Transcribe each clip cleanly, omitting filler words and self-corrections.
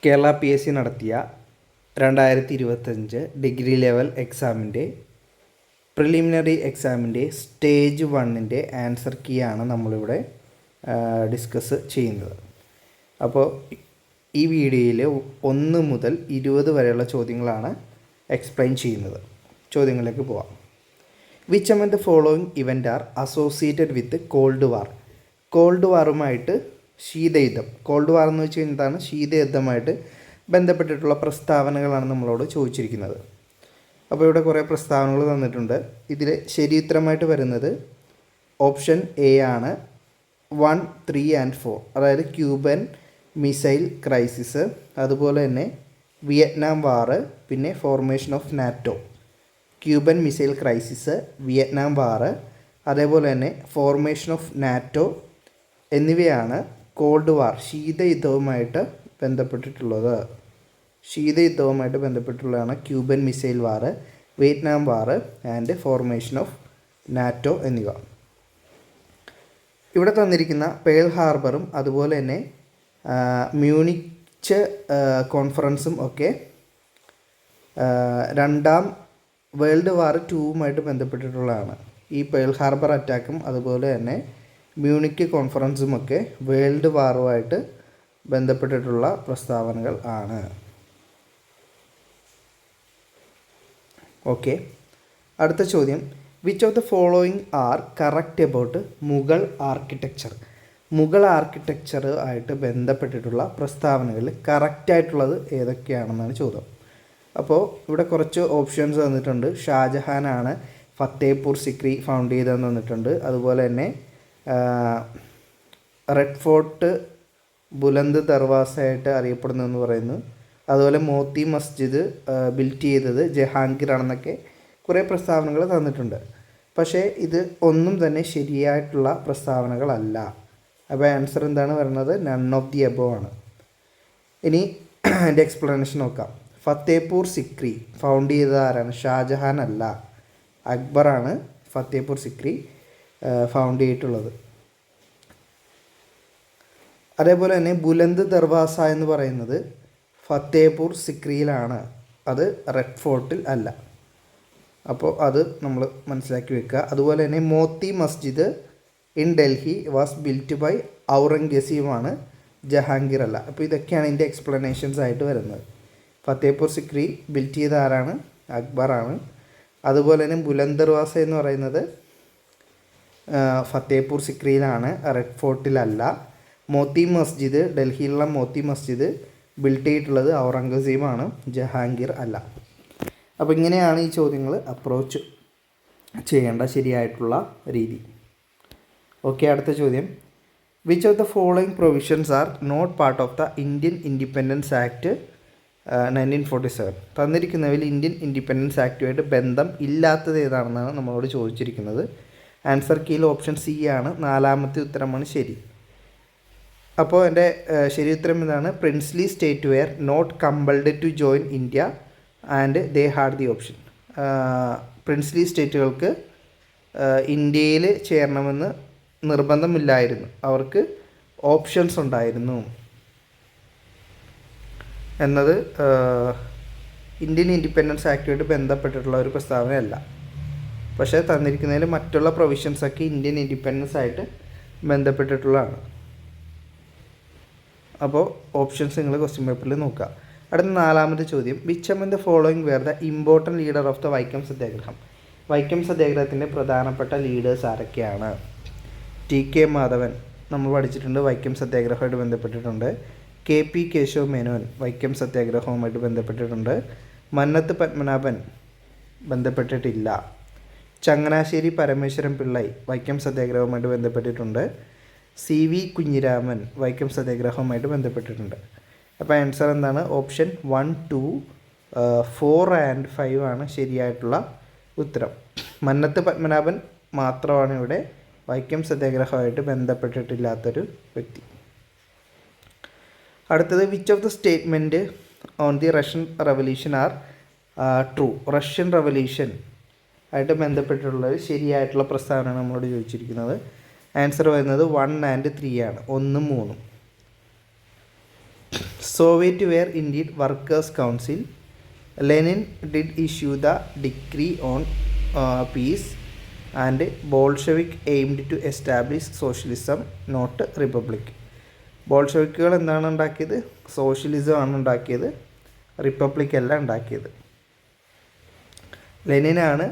Kerala PSC നടത്തിയ 2025 degree level എക്സാമിൻ്റെ preliminary എക്സാമിൻ്റെ സ്റ്റേജ് 1ൻ്റെ ആൻസർ കീ ആണ് നമ്മളിവിടെ ഡിസ്കസ് ചെയ്യുന്നത്. അപ്പോൾ ഈ വീഡിയോയിൽ 1 മുതൽ 20 വരെയുള്ള ചോദ്യങ്ങളാണ് എക്സ്പ്ലെയിൻ ചെയ്യുന്നത്. ചോദ്യങ്ങളിലേക്ക് പോവാം. Which among the following event are associated with cold war? Cold വാറുമായിട്ട് ശീതയുദ്ധം, കോൾഡ് വാർ എന്ന് വെച്ച് കഴിഞ്ഞാൽ എന്താണ്? ശീതയുദ്ധമായിട്ട് ബന്ധപ്പെട്ടിട്ടുള്ള പ്രസ്താവനകളാണ് നമ്മളോട് ചോദിച്ചിരിക്കുന്നത്. അപ്പോൾ ഇവിടെ കുറേ പ്രസ്താവനകൾ തന്നിട്ടുണ്ട്. ഇതിൽ ശരിയുത്തരമായിട്ട് വരുന്നത് ഓപ്ഷൻ എ ആണ്, 1, 3 and 4. അതായത് ക്യൂബൻ മിസൈൽ ക്രൈസിസ്, അതുപോലെ തന്നെ വിയറ്റ്നാം വാറ്, പിന്നെ formation of NATO. Cuban missile crisis, Vietnam war, അതേപോലെ തന്നെ ഫോർമേഷൻ ഓഫ് നാറ്റോ എന്നിവയാണ് കോൾഡ് വാർ, ശീതയുദ്ധവുമായിട്ട് ബന്ധപ്പെട്ടിട്ടുള്ളത്. ശീതയുദ്ധവുമായിട്ട് ബന്ധപ്പെട്ടുള്ളതാണ് Cuban missile war, Vietnam war and formation of NATO എന്നിവ. ഇവിടെ തന്നിരിക്കുന്ന പേൾ ഹാർബറും അതുപോലെ തന്നെ മ്യൂണിച്ച് കോൺഫറൻസും ഒക്കെ രണ്ടാം വേൾഡ് വാർ 2വുമായിട്ട് ബന്ധപ്പെട്ടിട്ടുള്ളതാണ്. ഈ പേൾ ഹാർബർ അറ്റാക്കും അതുപോലെ തന്നെ മ്യൂണിക്ക് കോൺഫറൻസും ഒക്കെ വേൾഡ് വാറുമായിട്ട് ബന്ധപ്പെട്ടിട്ടുള്ള പ്രസ്താവനകൾ ആണ്. ഓക്കെ, അടുത്ത ചോദ്യം, which of the following are correct about Mughal architecture? Mughal architecture ആയിട്ട് ബന്ധപ്പെട്ടിട്ടുള്ള പ്രസ്താവനകളിൽ കറക്റ്റായിട്ടുള്ളത് ഏതൊക്കെയാണെന്നാണ് ചോദ്യം. അപ്പോൾ ഇവിടെ കുറച്ച് ഓപ്ഷൻസ് തന്നിട്ടുണ്ട്. ഷാജഹാനാണ് ഫത്തേപൂർ സിക്രി ഫൗണ്ട് ചെയ്തതെന്ന് തന്നിട്ടുണ്ട്. അതുപോലെ തന്നെ റെഡ് ഫോർട്ട് ബുലന്ദ് ദർവാസയായിട്ട് അറിയപ്പെടുന്നതെന്ന് പറയുന്നു. അതുപോലെ മോത്തി മസ്ജിദ് ബിൽറ്റ് ചെയ്തത് ജഹാംഗീർ ആണെന്നൊക്കെ കുറേ പ്രസ്താവനകൾ തന്നിട്ടുണ്ട്. പക്ഷേ ഇത് ഒന്നും തന്നെ ശരിയായിട്ടുള്ള പ്രസ്താവനകളല്ല. അപ്പോൾ ആൻസർ എന്താണ് വരുന്നത്? നൺ ഓഫ് ദി എബോവ് ആണ്. ഇനി എൻ്റെ എക്സ്പ്ലനേഷൻ നോക്കാം. ഫത്തേപൂർ സിക്രി ഫൗണ്ട് ചെയ്തത് ആരാണ്? ഷാജഹാൻ അല്ല, അക്ബറാണ് ഫത്തേപൂർ സിക്രി ഫൗണ്ട് ചെയ്തിട്ടുള്ളത്. അതേപോലെ തന്നെ ബുലന്ദ് ദർവാസ എന്ന് പറയുന്നത് ഫത്തേപൂർ സിക്രിയിലാണ്, അത് റെഡ് ഫോർട്ടിൽ അല്ല. അപ്പോൾ അത് നമ്മൾ മനസ്സിലാക്കി വെക്കുക. അതുപോലെ തന്നെ Moti Masjid in Delhi was built by ഔറംഗസീബാണ്, ജഹാംഗീർ അല്ല. അപ്പോൾ ഇതൊക്കെയാണ് ഇതിൻ്റെ എക്സ്പ്ലനേഷൻസ് ആയിട്ട് വരുന്നത്. ഫത്തേപൂർ സിക്രി ബിൽറ്റ് ചെയ്ത ആരാണ്? അക്ബറാണ്. അതുപോലെ തന്നെ ബുലന്ദ് ദർവാസ എന്ന് പറയുന്നത് ഫത്തേപൂർ സിക്രിയിലാണ്, റെഡ് ഫോർട്ടിലല്ല. മോത്തി മസ്ജിദ്, ഡൽഹിയിലുള്ള മോത്തി മസ്ജിദ് ബിൽറ്റ് ചെയ്തിട്ടുള്ളത് ഔറംഗസീബാണ്, ജഹാംഗീർ അല്ല. അപ്പോൾ ഇങ്ങനെയാണ് ഈ ചോദ്യങ്ങൾ അപ്രോച്ച് ചെയ്യേണ്ട ശരിയായിട്ടുള്ള രീതി. ഓക്കെ, അടുത്ത ചോദ്യം, which of the following provisions are not part of the Indian independence act 1947? തന്നിരിക്കുന്നതിൽ ഇന്ത്യൻ ഇൻഡിപെൻഡൻസ് ആക്റ്റുമായിട്ട് ബന്ധം ഇല്ലാത്തത് ഏതാണെന്നാണ് നമ്മളോട് ചോദിച്ചിരിക്കുന്നത്. ആൻസർ കീയിൽ ഓപ്ഷൻ സി ആണ്, 4ാമത്തെ ഉത്തരമാണ് ശരി. അപ്പോൾ എൻ്റെ ശരി ഉത്തരം ഇതാണ്, princely state were not compulsed to join India and they had the option. Princely സ്റ്റേറ്റുകൾക്ക് ഇന്ത്യയിൽ ചേരണമെന്ന് നിർബന്ധമില്ലായിരുന്നു, അവർക്ക് ഓപ്ഷൻസ് ഉണ്ടായിരുന്നു എന്നത് ഇന്ത്യൻ ഇൻഡിപെൻഡൻസ് ആക്റ്റുമായിട്ട് ബന്ധപ്പെട്ടിട്ടുള്ള ഒരു പ്രസ്താവനയല്ല. പക്ഷേ തന്നിരിക്കുന്നതിൽ മറ്റുള്ള പ്രൊവിഷൻസൊക്കെ ഇന്ത്യൻ ഇൻഡിപെൻഡൻസ് ആയിട്ട് ബന്ധപ്പെട്ടിട്ടുള്ളതാണ്. അപ്പോൾ ഓപ്ഷൻസ് നിങ്ങൾ ക്വസ്റ്റ്യൻ പേപ്പറിൽ നോക്കുക. അടുത്ത 4ാമത്തെ ചോദ്യം, which among the following were the important leader of the Vaikom Satyagraha? Vaikom സത്യാഗ്രഹത്തിൻ്റെ പ്രധാനപ്പെട്ട ലീഡേഴ്സ് ആരൊക്കെയാണ്? TK മാധവൻ നമ്മൾ പഠിച്ചിട്ടുണ്ട്, വൈക്കം സത്യാഗ്രഹമായിട്ട് ബന്ധപ്പെട്ടിട്ടുണ്ട്. KP കേശവ് മേനോൻ വൈക്കം സത്യാഗ്രഹവുമായിട്ട് ബന്ധപ്പെട്ടിട്ടുണ്ട്. മന്നത്ത് പത്മനാഭൻ ബന്ധപ്പെട്ടിട്ടില്ല. ചങ്ങനാശ്ശേരി പരമേശ്വരൻ പിള്ളൈ വൈക്കം സത്യാഗ്രഹവുമായിട്ട് ബന്ധപ്പെട്ടിട്ടുണ്ട്. CV കുഞ്ഞിരാമൻ വൈക്കം സത്യാഗ്രഹവുമായിട്ട് ബന്ധപ്പെട്ടിട്ടുണ്ട്. അപ്പോൾ ആൻസർ എന്താണ്? ഓപ്ഷൻ 1, 2, 4 and 5 ആണ് ശരിയായിട്ടുള്ള ഉത്തരം. മന്നത്ത് പത്മനാഭൻ മാത്രമാണ് ഇവിടെ വൈക്കം സത്യാഗ്രഹമായിട്ട് ബന്ധപ്പെട്ടിട്ടില്ലാത്തൊരു വ്യക്തി. അടുത്തത്, which of the statement on the Russian revolution are true? Russian revolution ആയിട്ട് ബന്ധപ്പെട്ടിട്ടുള്ളത് ശരിയായിട്ടുള്ള പ്രസ്താവനയാണ് നമ്മളോട് ചോദിച്ചിരിക്കുന്നത്. ആൻസർ വരുന്നത് 1 and 3 ആണ്, 1, 3. Soviet were indeed workers' council. Lenin did issue the decree on peace, and Bolshevik aimed to establish socialism, not republic. ബോൾഷെവിക്കുകൾ എന്താണ് ഉണ്ടാക്കിയത്? Socialism ആണ് ഉണ്ടാക്കിയത്, റിപ്പബ്ലിക് അല്ല ഉണ്ടാക്കിയത്. ലെനിനാണ്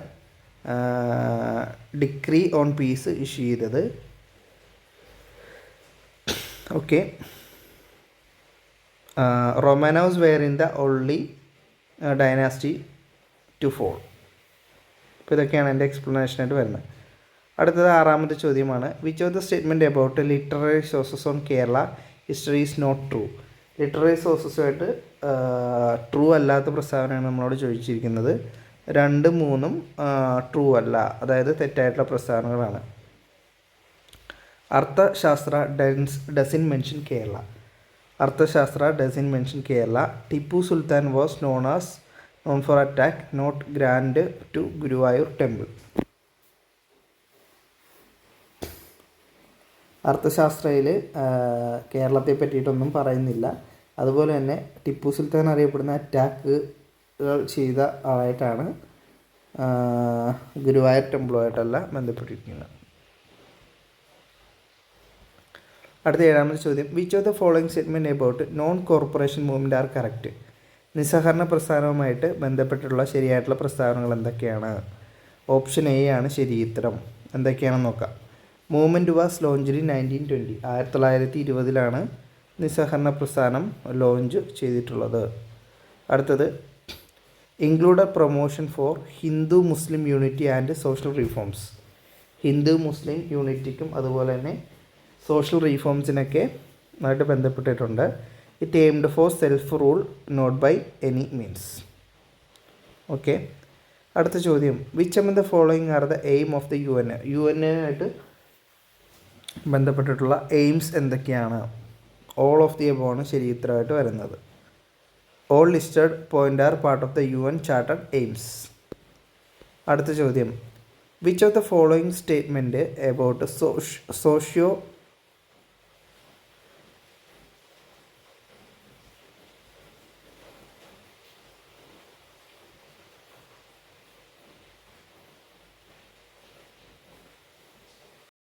ഡിക്രി ഓൺ പീസ് ഇഷ്യൂ ചെയ്തത്. Okay. Romanovs were in the only dynasty to fall. അപ്പോൾ ഇതൊക്കെയാണ് എൻ്റെ എക്സ്പ്ലനേഷനായിട്ട് വരുന്നത്. അടുത്തത് 6ാമത്തെ ചോദ്യമാണ്. Which of the statement about literary sources on Kerala history is not true? Literary സോഴ്സസുമായിട്ട് ട്രൂ അല്ലാത്ത പ്രസ്താവനയാണ് നമ്മളോട് ചോദിച്ചിരിക്കുന്നത്. 2, 3 ട്രൂ അല്ല, അതായത് തെറ്റായിട്ടുള്ള പ്രസ്താവനകളാണ്. Arthashastra doesn't mention Kerala. Arthashastra doesn't mention Kerala. Tipu Sultan was known for attack, not grant to Guruvayur temple. അർത്ഥശാസ്ത്രയിൽ കേരളത്തെ പറ്റിയിട്ടൊന്നും പറയുന്നില്ല. അതുപോലെ തന്നെ ടിപ്പു സുൽത്താൻ അറിയപ്പെടുന്ന അറ്റാക്കുകൾ ചെയ്ത ആളായിട്ടാണ് ഗുരുവായൂർ ടെമ്പിളുമായിട്ടല്ല ബന്ധപ്പെട്ടിരിക്കുന്നത്. അടുത്ത 7ാമത്തെ ചോദ്യം. Which of the following statement about non corporation movement are correct? നിസ്സഹകരണ പ്രസ്ഥാനവുമായിട്ട് ബന്ധപ്പെട്ടുള്ള ശരിയായിട്ടുള്ള പ്രസ്താവനകൾ എന്തൊക്കെയാണ്? ഓപ്ഷൻ എ ആണ് ശരി ഉത്തരം. എന്തൊക്കെയാണെന്ന് നോക്കാം. Movement was launched in 1920. 1920 നിസ്സഹകരണ പ്രസ്ഥാനം ലോഞ്ച് ചെയ്തിട്ടുള്ളത്. അടുത്തത് include promotion for Hindu Muslim unity and social reforms. Hindu Muslim യൂണിറ്റിക്കും അതുപോലെ തന്നെ സോഷ്യൽ റീഫോംസിനൊക്കെ ആയിട്ട് ബന്ധപ്പെട്ടിട്ടുണ്ട്. It aimed for self rule not by any means. Okay. അടുത്ത ചോദ്യം. Which among the following are the aim of the UN? UN-ആയിട്ട് ബന്ധപ്പെട്ടിട്ടുള്ള എയിംസ് എന്തൊക്കെയാണ്? ഓൾ ഓഫ് ദി എബോവ് ശരി ഉത്തരമായിട്ട് വരുന്നത്. All listed point are part of the UN chartered aims. അടുത്ത ചോദ്യം. Which of the following statement about socio